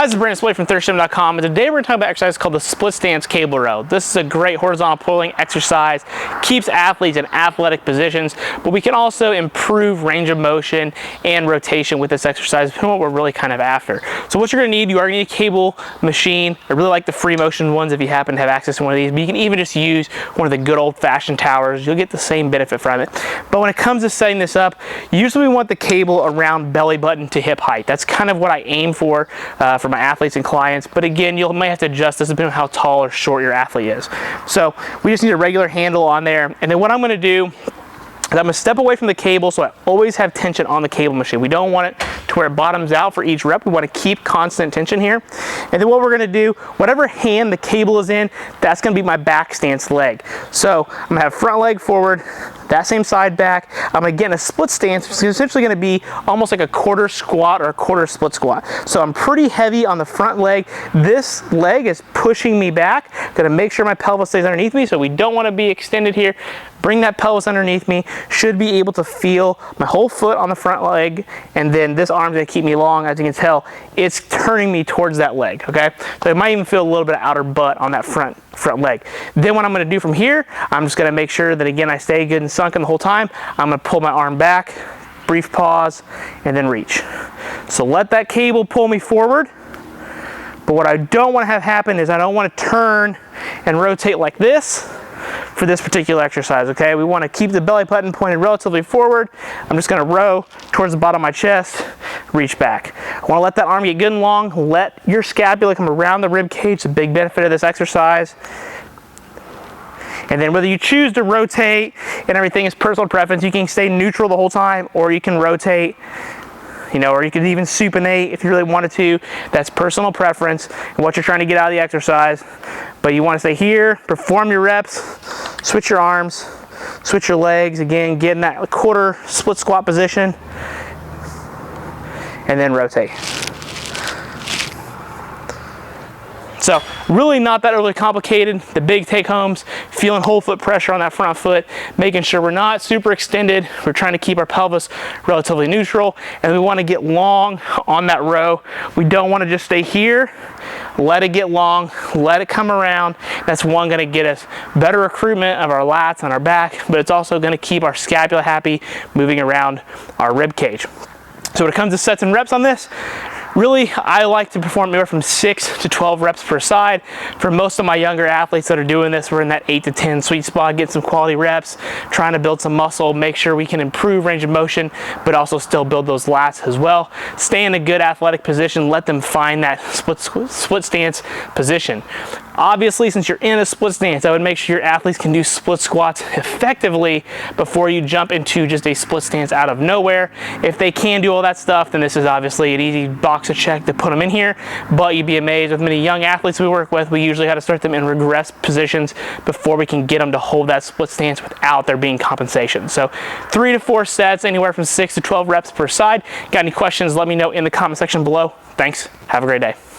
Guys, it's Brandon from ThirstGym.com, and today we're going to talk about an exercise called the split stance cable row. This is a great horizontal pulling exercise, keeps athletes in athletic positions, but we can also improve range of motion and rotation with this exercise, depending on what we're really kind of after. So what you're going to need, you are going to need a cable machine. I really like the free motion ones if you happen to have access to one of these, but you can even just use one of the good old-fashioned towers. You'll get the same benefit from it. But when it comes to setting this up, usually we want the cable around belly button to hip height. That's kind of what I aim for my athletes and clients, but again, you might have to adjust this depending on how tall or short your athlete is. So we just need a regular handle on there, and then what I'm going to do is I'm going to step away from the cable so I always have tension on the cable machine. We don't want it to where it bottoms out for each rep. We want to keep constant tension here. And then what we're going to do, whatever hand the cable is in, that's going to be my back stance leg. So I'm going to have front leg forward, that same side back. I'm going to get in a split stance, which is essentially going to be almost like a quarter squat or a quarter split squat. So I'm pretty heavy on the front leg. This leg is pushing me back. Going to make sure my pelvis stays underneath me, so we don't want to be extended here. Bring that pelvis underneath me. Should be able to feel my whole foot on the front leg, and then this arm's going to keep me long. As you can tell, it's turning me towards that leg, okay? So I might even feel a little bit of outer butt on that front leg. Then what I'm going to do from here, I'm just going to make sure that, again, I stay good and sunken the whole time. I'm going to pull my arm back, brief pause, and then reach. So let that cable pull me forward. But what I don't want to have happen is I don't want to turn and rotate like this for this particular exercise, okay? We want to keep the belly button pointed relatively forward. I'm just going to row towards the bottom of my chest, reach back. I want to let that arm get good and long. Let your scapula come around the rib cage. It's a big benefit of this exercise. And then whether you choose to rotate and everything is personal preference, you can stay neutral the whole time, or you can rotate, you know, or you could even supinate if you really wanted to. That's personal preference and what you're trying to get out of the exercise. But you want to stay here, perform your reps, switch your arms, switch your legs, again, get in that quarter split squat position, and then rotate. So really not that overly complicated. The big take homes, feeling whole foot pressure on that front foot, making sure we're not super extended. We're trying to keep our pelvis relatively neutral, and we want to get long on that row. We don't want to just stay here. Let it get long, let it come around. That's one, going to get us better recruitment of our lats and our back, but it's also going to keep our scapula happy, moving around our rib cage. So when it comes to sets and reps on this, really, I like to perform anywhere from 6 to 12 reps per side. For most of my younger athletes that are doing this, we're in that 8 to 10 sweet spot, get some quality reps, trying to build some muscle, make sure we can improve range of motion, but also still build those lats as well. Stay in a good athletic position, let them find that split stance position. Obviously, since you're in a split stance, I would make sure your athletes can do split squats effectively before you jump into just a split stance out of nowhere. If they can do all that stuff, then this is obviously an easy box to check to put them in here, but you'd be amazed with many young athletes we work with, we usually have to start them in regress positions before we can get them to hold that split stance without there being compensation. So 3 to 4 sets, anywhere from 6 to 12 reps per side. Got any questions, let me know in the comment section below. Thanks, have a great day.